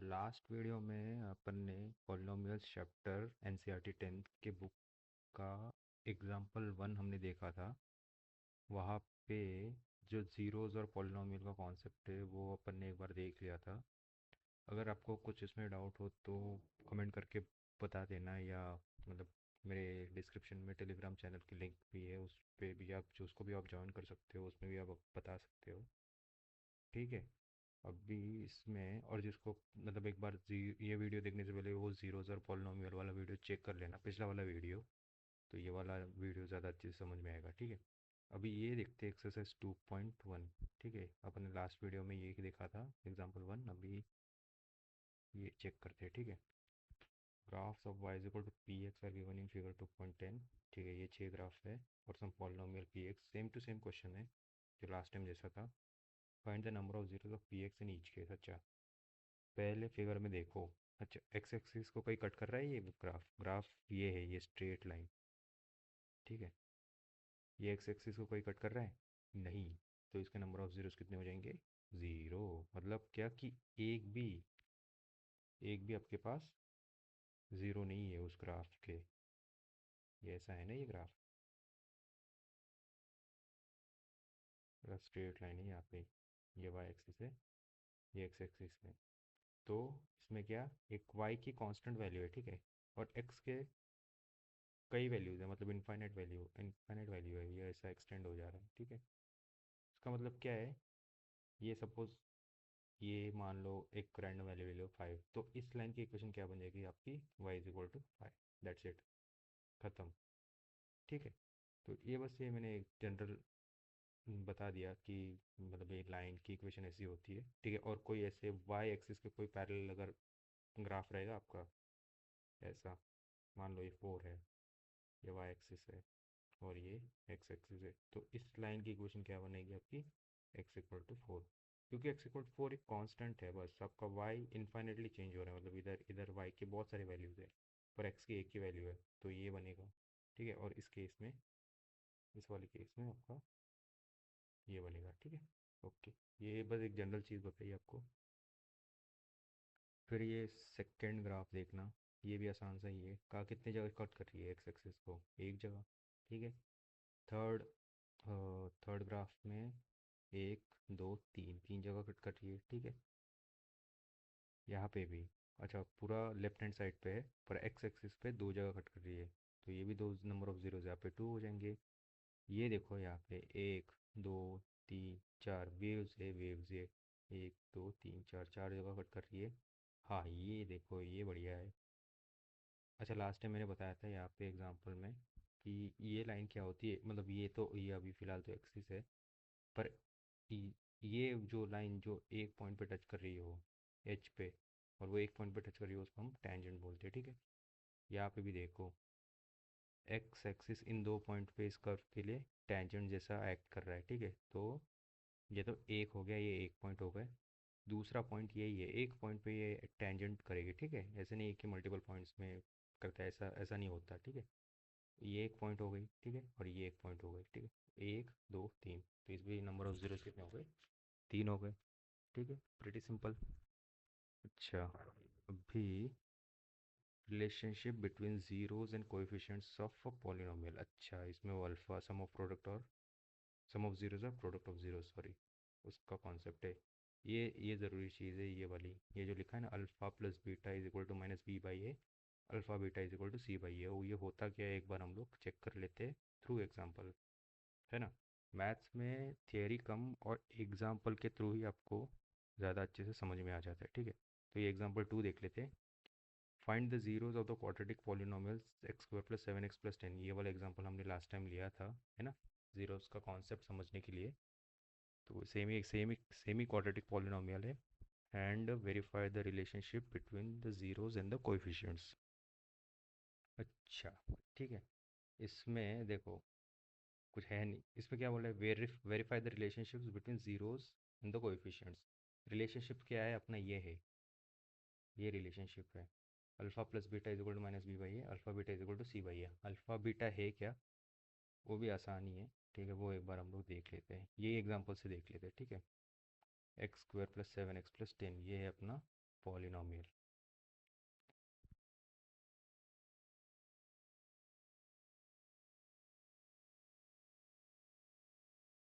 Last video में अपन ने polynomials chapter NCERT 10th के बुक का एग्जाम्पल 1 हमने देखा था। वहाँ पे जो ज़ीरोज़ और पॉलिनोमियल का कॉन्सेप्ट है वो अपन ने एक बार देख लिया था। अगर आपको कुछ इसमें डाउट हो तो कमेंट करके बता देना, या मतलब मेरे डिस्क्रिप्शन में टेलीग्राम चैनल की लिंक भी है, उस पे भी आप जो उसको भी आप ज्वाइन कर सकते हो, उसमें भी आप बता सकते हो। ठीक है। अभी इसमें और जिसको मतलब एक बार ये वीडियो देखने से पहले वो जीरोज़ और पॉलिनोमियल वाला वीडियो चेक कर लेना, पिछला वाला वीडियो। तो ये वाला वीडियो ज़्यादा अच्छे से समझ में आएगा। ठीक है। अभी ये देखते हैं एक्सरसाइज 2.1। ठीक है, अपने लास्ट वीडियो में ये देखा था एग्जाम्पल 1। अभी ये चेक करते हैं। ठीक है। Graphs of y is equal to P X are given in figure 2.10। ठीक है, ये 6 ग्राफ है और some polynomial P X, same to same question है जो लास्ट टाइम जैसा था। Find the number of zeros of P X in each case. अच्छा, पहले फिगर में देखो। अच्छा, एक्स एक्सिस को कोई कट कर रहा है, ये ग्राफ ग्राफ ये है, ये स्ट्रेट लाइन। ठीक है, ये एक्स एक्सिस को कोई कट कर रहा है नहीं। तो इसके नंबर ऑफ जीरोस कितने हो जाएंगे? ज़ीरो। मतलब क्या कि एक भी आपके पास ज़ीरो नहीं है उस ग्राफ के। ये ऐसा है ना, ये ग्राफ स्ट्रेट लाइन है यहाँ पे। ये वाई एक्सिस है, ये एक्स एक्सिस है। तो इसमें क्या, एक वाई की कांस्टेंट वैल्यू है, ठीक है, और एक्स के कई वैल्यूज़ है, मतलब इनफाइनाइट वैल्यू है, ये ऐसा एक्सटेंड हो जा रहा है। ठीक है, इसका मतलब क्या है, ये सपोज ये मान लो एक रैंडम वैल्यू ले लो 5, तो इस लाइन की इक्वेशन क्या बन जाएगी आपकी? y is equal to 5। That's it, ख़त्म। ठीक है। तो ये बस ये मैंने एक जनरल बता दिया कि मतलब ये लाइन की इक्वेशन ऐसी होती है। ठीक है, और कोई ऐसे y एक्सिस के कोई पैरेलल अगर ग्राफ रहेगा आपका ऐसा, मान लो ये 4 है, ये y एक्सिस है और ये x एक्सिस है, तो इस लाइन की इक्वेशन क्या बनेगी आपकी? x equal to 4। क्योंकि x इक्वल टू 4 एक कांस्टेंट है, बस आपका y इनफाइनेटली चेंज हो रहा है, मतलब इधर इधर y के बहुत सारे वैल्यूज़ है पर x की एक ही वैल्यू है, तो ये बनेगा। ठीक है, और इस केस में, इस वाले केस में आपका ये बनेगा। ठीक है, ओके। ये बस एक जनरल चीज़ बताइए आपको। फिर ये सेकंड ग्राफ देखना, ये भी आसान सा ही है। कहा कितने जगह कट कर रही है एक्स एक्सिस को? एक जगह। ठीक है। थर्ड थर्ड ग्राफ में एक, दो, तीन, तीन जगह कट कर रही है। ठीक है, यहाँ पे भी। अच्छा, पूरा लेफ्ट हैंड साइड पे है, पर एक्स एक्सिस पे दो जगह कट कर रही है, तो ये भी दो नंबर ऑफ जीरोज यहाँ पे 2 हो जाएंगे। ये देखो यहाँ पे एक, दो, तीन, चार वेव्स है, वेव्स है। एक, दो, तीन, चार, चार जगह कट कर रही है। हाँ, ये देखो, ये बढ़िया है। अच्छा, लास्ट टाइम मैंने बताया था यहाँ पे एग्जांपल में कि ये लाइन क्या होती है, मतलब ये तो ये अभी फ़िलहाल तो एक्सिस है, पर ये जो लाइन जो एक पॉइंट पे टच कर रही हो एच पे, और वो एक पॉइंट पे टच कर रही हो, उसको हम टेंजेंट बोलते हैं। ठीक है, यहाँ पे भी देखो, एक्स एक्सिस इन दो पॉइंट पे इस कर्व के लिए टेंजेंट जैसा एक्ट कर रहा है। ठीक है, तो ये तो एक हो गया, ये एक पॉइंट हो गए। दूसरा पॉइंट यही है, एक पॉइंट पे ये टेंजेंट करेगी। ठीक है, ऐसे नहीं है कि मल्टीपल पॉइंट्स में करता है, ऐसा ऐसा नहीं होता। ठीक है, ये एक पॉइंट हो गई, ठीक है, और ये एक पॉइंट हो गई। ठीक है, एक, दो, तीन, तो इसमें नंबर ऑफ जीरोस कितने हो गए? 3 हो गए। ठीक है, प्रिटी सिंपल। अच्छा, अभी relationship between zeros and coefficients of a polynomial. अच्छा, इसमें वो अल्फा सम ऑफ प्रोडक्ट और सम ऑफ जीरोस और प्रोडक्ट ऑफ जीरोस, सॉरी, उसका कॉन्सेप्ट है। ये ज़रूरी चीज़ है, ये वाली, ये जो लिखा है ना, alpha plus beta is equal to minus B by A, alpha beta is equal to C by A. वो ये होता क्या है, एक बार हम लोग चेक कर लेते हैं थ्रू एग्जाम्पल, है ना। मैथ्स में थियरी कम और एग्जाम्पल के थ्रू ही आपको ज़्यादा अच्छे से समझ में आ जाता है। ठीक है, तो ये एग्जाम्पल 2 देख लेते हैं। Find the zeros of the quadratic polynomials x square plus 7x plus 10। ये वाला एग्जाम्पल हमने लास्ट टाइम लिया था, है ना, जीरोस का कॉन्सेप्ट समझने के लिए। तो सेम ही क्वाड्रेटिक पॉलिनोमियल है। And verify the relationship between the zeros and the coefficients. अच्छा, ठीक है, इसमें देखो कुछ है नहीं। इसमें क्या बोला है? Verify the relationships between zeros and the coefficients. Relationship क्या है अपना? ये है, ये रिलेशनशिप है। Alpha plus beta is equal to minus B by A, alpha beta is equal to C by A. Alpha beta है क्या, वो भी आसानी है। ठीक है, वो एक बार हम लोग देख लेते हैं, ये एग्जांपल से देख लेते हैं। ठीक है, x square plus 7x plus 10, ये है अपना पॉलिनोमियल।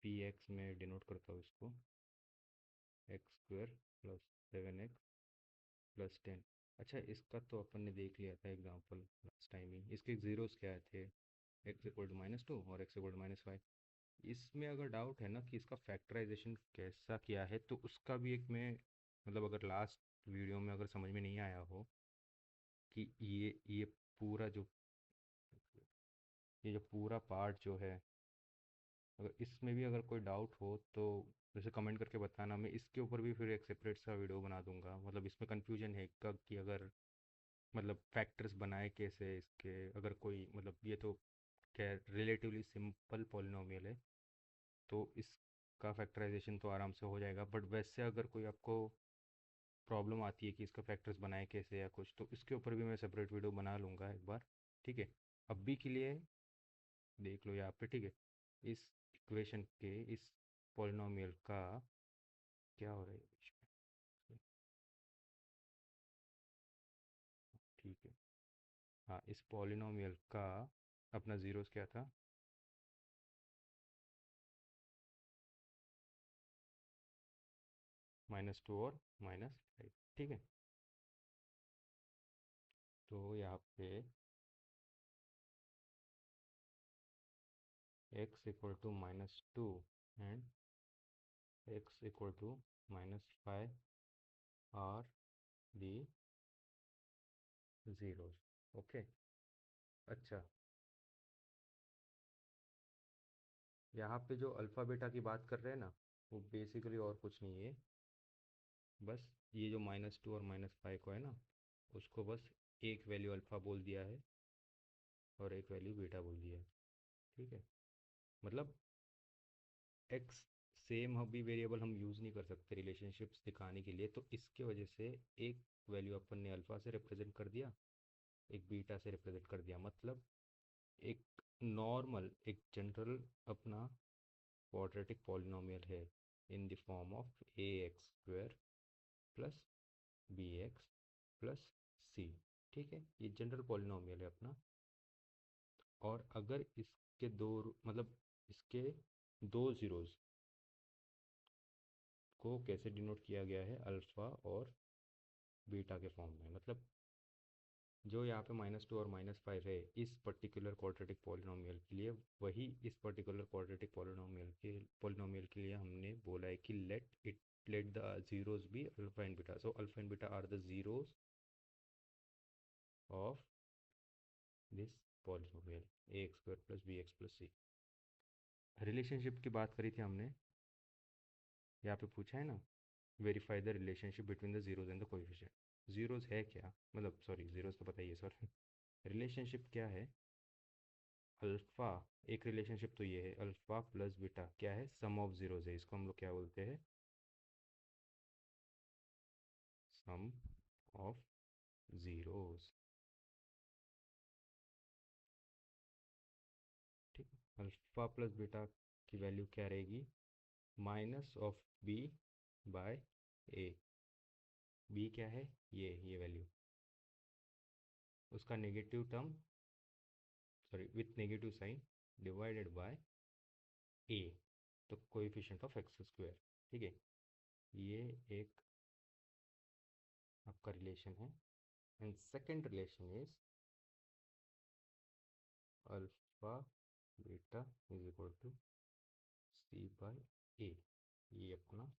पी एक्स में डिनोट करता हूँ इसको, x square plus 7x plus 10। अच्छा, इसका तो अपन ने देख लिया था एग्जांपल लास्ट टाइम ही। इसके ज़ीरोस क्या थे? एक्स इक्वल टू -2 और एक्स इक्वल टू -5। इसमें अगर डाउट है ना कि इसका फैक्टराइजेशन कैसा किया है, तो उसका भी एक मैं, मतलब अगर लास्ट वीडियो में अगर समझ में नहीं आया हो कि पूरा जो ये जो पूरा पार्ट जो है, अगर इसमें भी अगर कोई डाउट हो तो जैसे कमेंट करके बताना। मैं इसके ऊपर भी फिर एक सेपरेट सा वीडियो बना दूंगा। मतलब इसमें कंफ्यूजन है कब कि अगर मतलब फैक्टर्स बनाए कैसे इसके, अगर कोई मतलब ये तो क्या रिलेटिवली सिंपल पॉलिनोमियल है, तो इसका फैक्टराइजेशन तो आराम से हो जाएगा। बट वैसे अगर कोई आपको प्रॉब्लम आती है कि इसका फैक्टर्स बनाए कैसे या कुछ, तो इसके ऊपर भी मैं सेपरेट वीडियो बना लूँगा एक बार। ठीक है, अभी के लिए देख लो यहाँ पे। ठीक है, इस इक्वेशन के इस पॉलिनोमियल का क्या हो रहा है बीच में? ठीक है, हाँ, इस पॉलिनोमियल का अपना ज़ीरोस क्या था? -2 और -5। ठीक है, तो यहाँ पे x equal to -2 and x equal to -5 are the zeros. Okay, अच्छा, यहाँ पे जो अल्फ़ा बीटा की बात कर रहे हैं ना, वो बेसिकली और कुछ नहीं है। बस ये जो -2 और -5 को है ना, उसको बस एक वैल्यू अल्फ़ा बोल दिया है और एक वैल्यू बीटा बोल दिया है। ठीक है, मतलब एक्स सेम अभी वेरिएबल हम यूज़ नहीं कर सकते रिलेशनशिप्स दिखाने के लिए, तो इसके वजह से एक वैल्यू अपन ने अल्फ़ा से रिप्रेजेंट कर दिया, एक बीटा से रिप्रेजेंट कर दिया। मतलब एक नॉर्मल, एक जनरल अपना क्वाड्रेटिक पॉलिनोमियल है in the form of A X square plus B X plus C. ठीक है, ये जनरल पॉलिनोमियल है अपना। और अगर इसके मतलब इसके दो ज़ीरोज़ को कैसे डिनोट किया गया है, अल्फ़ा और बीटा के फॉर्म में। मतलब जो यहाँ पे -2 और -5 है इस पर्टिकुलर क्वाड्रेटिक पॉलिनोमियल के लिए, वही इस पर्टिकुलर क्वाड्रेटिक पॉलिनोमियल के लिए हमने बोला है कि let the zeros be alpha and beta. So alpha and beta are the zeros of this polynomial A X square plus B X plus C. Relationship की बात करी थी हमने, यहाँ पे पूछा है ना, verify the relationship between the zeros and the coefficient. Zeros है क्या, मतलब सॉरी, जीरोज तो पता ही है, सॉरी। रिलेशनशिप क्या है? अल्फ़ा, एक रिलेशनशिप तो ये है, अल्फ़ा प्लस बीटा क्या है? सम ऑफ जीरोज है। इसको हम लोग क्या बोलते हैं? Sum of zeros. ठीक, अल्फ़ा प्लस बीटा की वैल्यू क्या रहेगी? Minus of B by A. B क्या है? ये वैल्यू, उसका negative term, sorry with negative sign, divided by A, तो कोएफिशिएंट ऑफ एक्स स्क्वायर। ठीक है, ये एक आपका रिलेशन है। And second relation is alpha beta is equal to C by A. ये अपना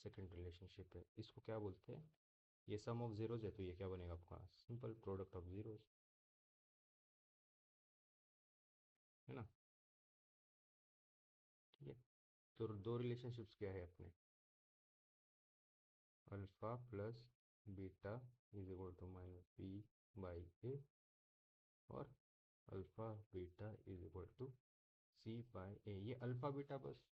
सेकंड रिलेशनशिप है। इसको क्या बोलते हैं? ये सम ऑफ जीरोज है, तो ये क्या बनेगा आपका? सिंपल प्रोडक्ट ऑफ जीरोज, है ना? ठीक है, तो दो रिलेशनशिप्स क्या है अपने? Alpha plus beta is equal to minus B by A, और alpha beta is equal to C by A. ये अल्फा बीटा बस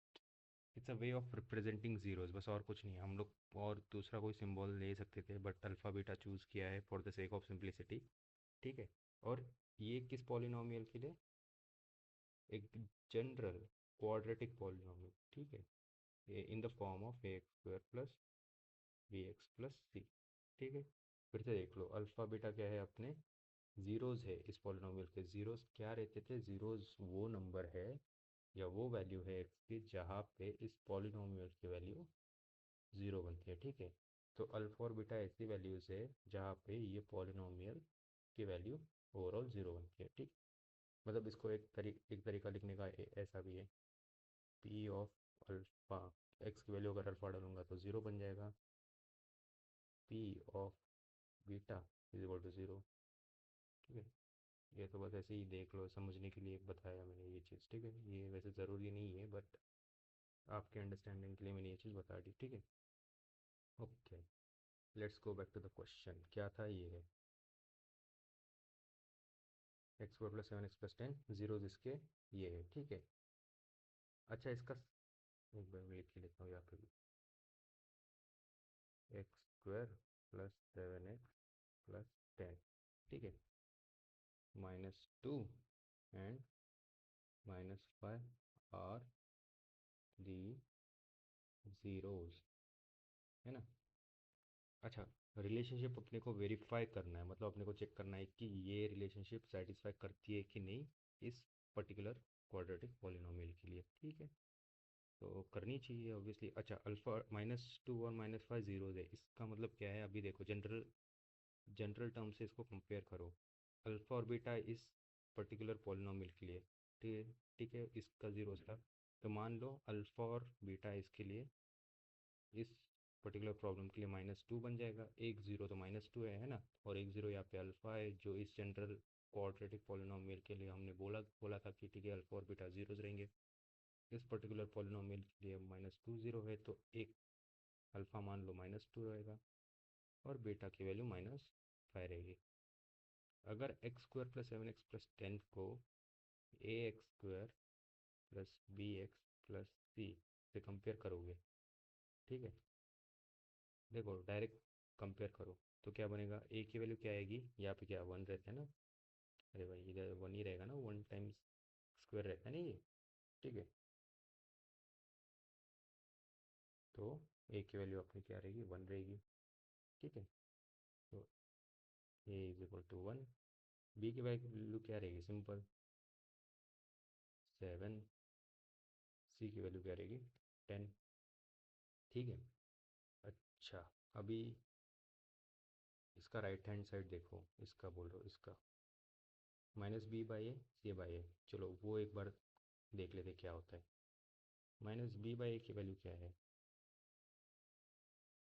it's a way of representing zeros, बस और कुछ नहीं है। हम लोग और दूसरा कोई सिंबल ले सकते थे, बट अल्फा बीटा चूज़ किया है for the sake of simplicity. ठीक है, और ये किस पॉलिनोमियल के लिए? एक जनरल क्वाड्रेटिक पॉलिनोमियल। ठीक है, in the form of A X square plus B X plus C. ठीक है, फिर से देख लो, अल्फ़ा बीटा क्या है अपने, ज़ीरोज़ है इस पॉलिनोमियल के। ज़ीरोज़ क्या रहते थे, ज़ीरोज़ वो नंबर है या वो वैल्यू है एक्स की जहाँ पे इस पॉलिनोमियल की वैल्यू ज़ीरो बनती है। ठीक है, तो अल्फ़ा और बीटा ऐसी वैल्यूज़ है जहाँ पे ये पॉलिनोमियल की वैल्यू ओवरऑल ज़ीरो बनती है। ठीक, मतलब इसको एक तरीका लिखने का ऐसा भी है, पी ऑफ अल्फ़ा, एक्स की वैल्यू अगर अल्फ़ा डालूंगा तो ज़ीरो बन जाएगा, P of beta is equal to zero. ठीक है, ये तो बस ऐसे ही देख लो, समझने के लिए बताया मैंने ये चीज़। ठीक है, ये वैसे ज़रूरी नहीं है बट आपके अंडरस्टैंडिंग के लिए मैंने ये चीज़ बता दी। ठीक है, okay, let's go back to the question. क्या था, ये है x square plus 7x+10, zero इसके ये है। ठीक है, अच्छा इसका एक बार मैं लिख के लेता हूँ यहाँ पे भी, एक्स स्क्वायर प्लस 7x+10, ठीक है, -2 एंड -5 आर दी ज़ीरोज़, है ना। अच्छा, रिलेशनशिप अपने को वेरीफाई करना है, मतलब अपने को चेक करना है कि ये रिलेशनशिप सेटिस्फाई करती है कि नहीं इस पर्टिकुलर क्वाड्रेटिक पॉलिनोमियल के लिए। ठीक है, तो करनी चाहिए ऑब्वियसली। अच्छा, अल्फ़ा -2 और -5 ज़ीरोज़ है, इसका मतलब क्या है, अभी देखो जनरल जनरल टर्म से इसको कंपेयर करो, अल्फ़ा और बीटा इस पर्टिकुलर पॉलिनोमियल के लिए। ठीक है, ठीक है, इसका ज़ीरोज़ था, तो मान लो अल्फ़ा और बीटा इसके लिए, इस पर्टिकुलर प्रॉब्लम के लिए -2 बन जाएगा। एक ज़ीरो तो -2 है ना, और एक ज़ीरो यहाँ पे अल्फ़ा है, जो इस जनरल क्वाड्रेटिक पॉलिनोमियल के लिए हमने बोला बोला था कि ठीक है अल्फ़ा और बीटा ज़ीरोज़ रहेंगे। इस पर्टिकुलर पॉलिनोमियल के लिए -2 ज़ीरो है, तो एक अल्फ़ा मान लो -2 रहेगा और बीटा की वैल्यू -5 रहेगी। अगर एक्स स्क्वायर प्लस 7x+10 को A X square plus B X plus C से कंपेयर करोगे, ठीक है, देखो डायरेक्ट कंपेयर करो तो क्या बनेगा, ए की वैल्यू क्या आएगी, यहाँ पे क्या वन रहता है ना, अरे भाई इधर वन ही रहेगा ना, वन टाइम्स स्क्वायर रहता है ना ये। ठीक है, तो ए की वैल्यू अपनी क्या रहेगी, वन रहेगी। ठीक है, तो A is equal to one. B की वैल्यू क्या रहेगी, सिंपल 7। सी की वैल्यू क्या रहेगी, 10। ठीक है, अच्छा, अभी इसका राइट हैंड साइड देखो, इसका बोल रहा हूँ, इसका -b/a c/a, चलो वो एक बार देख लेते क्या होता है। -b/a की वैल्यू क्या है,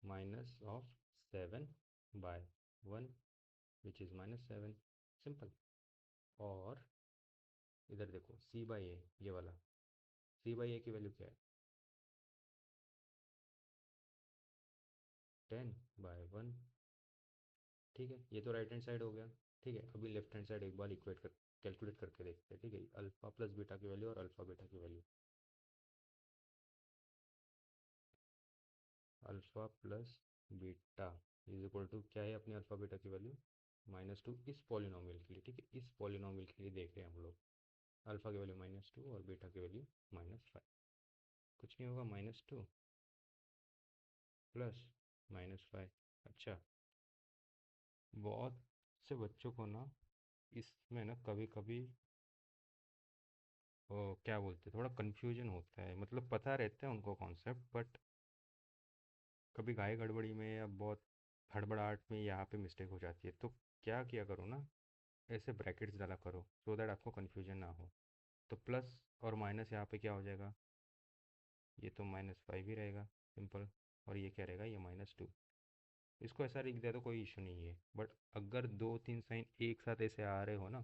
-7/1 विच इज़ -7, सिंपल। और इधर देखो c/a, ये वाला c/a की वैल्यू क्या है, 10/1। ठीक है, ये तो राइट हैंड साइड हो गया। ठीक है, अभी लेफ्ट हैंड साइड एक बार इक्वेट कर कैलकुलेट करके देखते हैं। ठीक है, अल्फ़ा प्लस बीटा की वैल्यू और अल्फ़ा बीटा की value, alpha plus beta is equal to क्या है अपनी अल्फ़ा बीटा की वैल्यू, -2 इस पॉलिनोमियल के लिए। ठीक है, इस पॉलिनोमियल के लिए देख रहे हैं हम लोग, अल्फ़ा की वैल्यू -2 और बीटा की वैल्यू -5। कुछ नहीं होगा, -2 प्लस -5। अच्छा, बहुत से बच्चों को ना इसमें ना कभी कभी क्या बोलते हैं, थोड़ा कन्फ्यूजन होता है, मतलब पता रहता है उनको कॉन्सेप्ट, बट कभी घाई गड़बड़ी में या बहुत हड़बड़ाहट में यहाँ पे मिस्टेक हो जाती है। तो क्या किया करो ना, ऐसे ब्रैकेट्स डाला करो सो दैट आपको कन्फ्यूजन ना हो। तो प्लस और माइनस यहाँ पे क्या हो जाएगा, ये तो -5 ही रहेगा, सिंपल। और ये क्या रहेगा, ये -2। इसको ऐसा लिख दिया तो कोई इशू नहीं है, बट अगर दो तीन साइन एक साथ ऐसे आ रहे हो ना,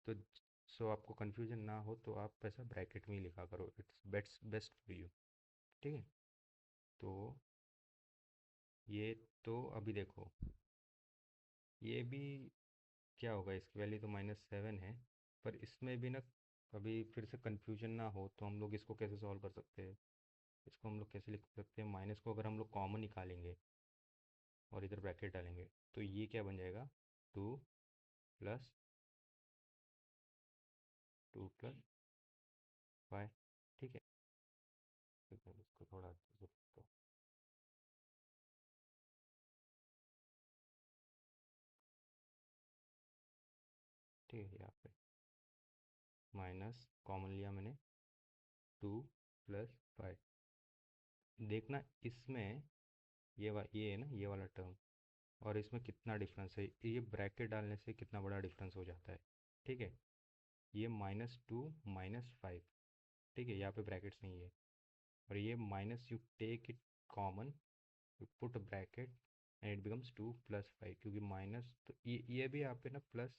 तो सो आपको कन्फ्यूजन ना हो तो आप ऐसा ब्रैकेट में ही लिखा करो, it's best best for you. ठीक है, तो ये तो अभी देखो, ये भी क्या होगा, इसकी वैल्यू तो -7 है, पर इसमें भी ना कभी फिर से कन्फ्यूजन ना हो तो हम लोग इसको कैसे सॉल्व कर सकते हैं, इसको हम लोग कैसे लिख सकते हैं, माइनस को अगर हम लोग कॉमन निकालेंगे और इधर ब्रैकेट डालेंगे तो ये क्या बन जाएगा, 2 + 2 + 5। ठीक है, तो मैं इसको थोड़ा अच्छे से लिखता हूँ। ठीक है, यहाँ पे माइनस कॉमन लिया मैंने, 2 + 5। देखना इसमें ये है ना, ये वाला टर्म, और इसमें कितना डिफरेंस है, ये ब्रैकेट डालने से कितना बड़ा डिफरेंस हो जाता है। ठीक है, ये -2 - 5, ठीक है, यहाँ पे ब्रैकेट्स नहीं है, और ये minus you take it common, you put bracket and it becomes 2 + 5, क्योंकि माइनस तो ये भी यहाँ पे ना प्लस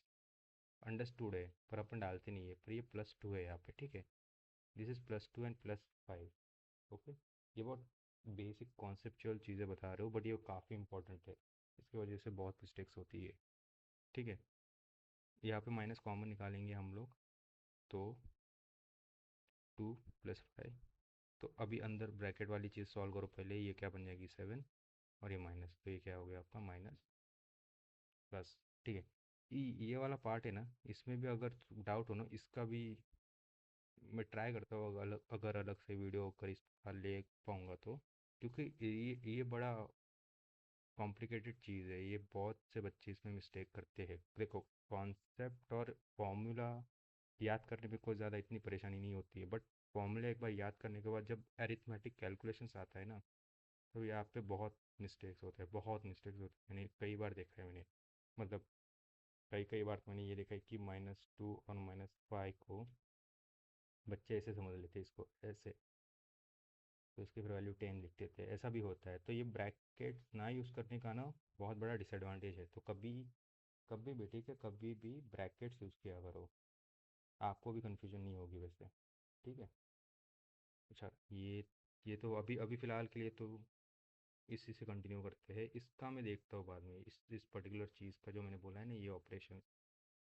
अंडरस्टूड है, पर अपन डालते नहीं है, पर ये +2 है यहाँ पे। ठीक है, दिस इज +2 एंड +5। ओके, ये बहुत बेसिक कॉन्सेप्चुअल चीज़ें बता रहे हो, बट ये काफ़ी इंपॉर्टेंट है, इसकी वजह से बहुत मिस्टेक्स होती है। ठीक है, यहाँ पे माइनस कॉमन निकालेंगे हम लोग, तो 2 + 5। तो अभी अंदर ब्रैकेट वाली चीज़ सॉल्व करो पहले, ये क्या बन जाएगी 7, और ये माइनस, तो ये क्या हो गया आपका माइनस प्लस। ठीक है, ये वाला पार्ट है ना, इसमें भी अगर डाउट हो ना, इसका भी मैं ट्राई करता हूँ, अगर अलग से वीडियो कर इसका ले पाऊँगा तो, क्योंकि ये बड़ा कॉम्प्लिकेटेड चीज़ है, ये बहुत से बच्चे इसमें मिस्टेक करते हैं। देखो, कॉन्सेप्ट और फॉर्मूला याद करने में कोई ज़्यादा इतनी परेशानी नहीं होती है, बट फॉर्मूला एक बार याद करने के बाद जब अरिथमेटिक कैलकुलेशंस आता है ना, तो यहाँ पे बहुत मिस्टेक्स होते हैं, बहुत मिस्टेक्स होते हैं, मैंने कई बार देखा है। मैंने मतलब कई कई बार तो मैंने ये देखा है कि -2 और -5 को बच्चे ऐसे समझ लेते हैं, इसको ऐसे, तो इसकी फिर वैल्यू 10 लिख देते हैं, ऐसा भी होता है। तो ये ब्रैकेट्स ना यूज़ करने का ना बहुत बड़ा डिसएडवांटेज है। तो कभी कभी भी, ठीक है, कभी भी ब्रैकेट्स यूज़ किया करो, आपको भी कन्फ्यूजन नहीं होगी वैसे। ठीक है, अच्छा, ये तो अभी अभी फ़िलहाल के लिए तो इसी से कंटिन्यू करते हैं, इसका मैं देखता हूँ बाद में, इस पर्टिकुलर चीज़ का जो मैंने बोला है ना, ये ऑपरेशन,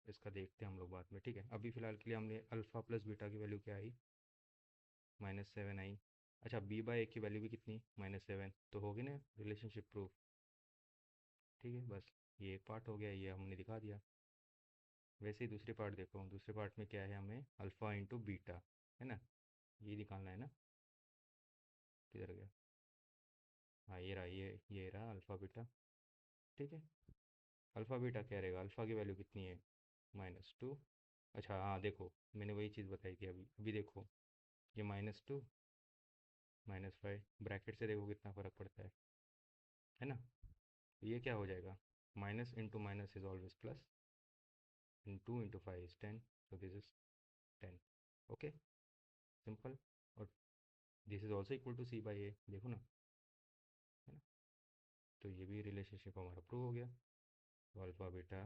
इसका देखते हैं हम लोग बाद में। ठीक है, अभी फ़िलहाल के लिए हमने अल्फ़ा प्लस बीटा की वैल्यू क्या आई, -7 आई। अच्छा, b/a की वैल्यू भी कितनी, -7, तो होगी ना रिलेशनशिप प्रूफ। ठीक है, बस ये एक पार्ट हो गया, ये हमने दिखा दिया। वैसे ही दूसरी पार्ट देखो, दूसरे पार्ट में क्या है, हमें अल्फ़ा इंटू बीटा, है ना, ये निकालना है ना। किधर गया, हाँ ये रहा, ये रहा अल्फ़ा बीटा। ठीक है, अल्फ़ा बीटा क्या रहेगा, अल्फ़ा की वैल्यू कितनी है, -2। अच्छा हाँ, देखो मैंने वही चीज़ बताई थी अभी अभी, देखो ये -2 -5, ब्रैकेट से देखो कितना फ़र्क पड़ता है ना। ये क्या हो जाएगा, minus into minus is always plus, and 2 into 5 is 10, so this is 10। okay, simple। और this is also equal to c by a, देखो ना, है ना, तो ये भी रिलेशनशिप हमारा प्रूव हो गया। तो alpha beta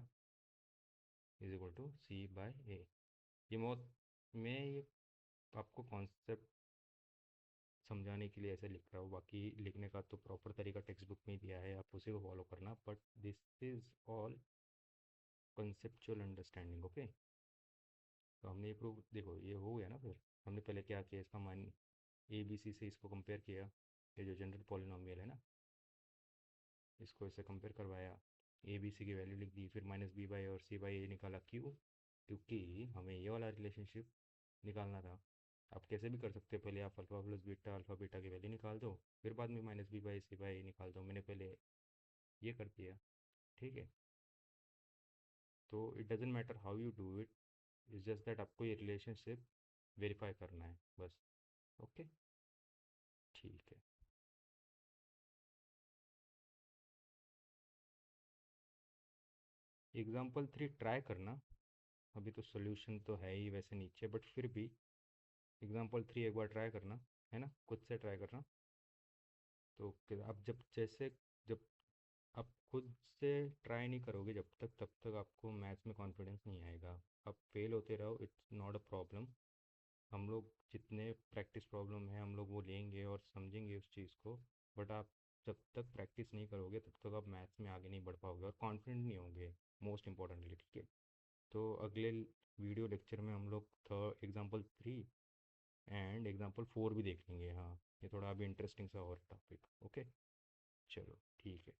is equal to C by A. ये बहुत, मैं ये आपको कॉन्सेप्ट समझाने के लिए ऐसे लिख रहा हूँ, बाकी लिखने का तो प्रॉपर तरीका टेक्स्ट बुक में ही दिया है, आप उसी को फॉलो करना, but this is all conceptual understanding. Okay, तो हमने ये प्रूव, देखो ये हो गया ना। फिर हमने पहले क्या किया, इसका मान ए बी सी से इसको कंपेयर किया, ये जो जनरल पॉलिनॉमियल है ना, इसको इससे कंपेयर करवाया, ए बी सी की वैल्यू लिख दी, फिर -b/a और c/a निकाला। क्यों, क्योंकि हमें ये वाला रिलेशनशिप निकालना था। आप कैसे भी कर सकते हो, पहले आप अल्फ़ा बीटा की वैल्यू निकाल दो, फिर बाद में -b/c/a निकाल दो, मैंने पहले ये कर दिया। ठीक है, तो it doesn't matter how you do it, it's just that आपको ये रिलेशनशिप वेरीफाई करना है बस। ओके, ठीक है। एग्जाम्पल 3 ट्राई करना, अभी तो सोल्यूशन तो है ही वैसे नीचे, बट फिर भी एग्जाम्पल 3 एक बार ट्राई करना, है ना, खुद से ट्राई करना। तो आप जब जैसे, जब आप खुद से ट्राई नहीं करोगे जब तक, तब तक आपको मैथ्स में कॉन्फिडेंस नहीं आएगा। आप फेल होते रहो, इट्स नॉट अ प्रॉब्लम। हम लोग जितने प्रैक्टिस प्रॉब्लम है हम लोग वो लेंगे और समझेंगे उस चीज़ को, बट आप जब तक प्रैक्टिस नहीं करोगे तब तक आप मैथ्स में आगे नहीं बढ़ पाओगे और कॉन्फिडेंट नहीं होंगे, मोस्ट इंपॉर्टेंटली। ठीक है, तो अगले वीडियो लेक्चर में हम लोग थर्ड एग्जाम्पल 3 एंड एग्जाम्पल 4 भी देख लेंगे। हाँ, ये थोड़ा अभी इंटरेस्टिंग सा और टॉपिक। ओके, चलो ठीक है।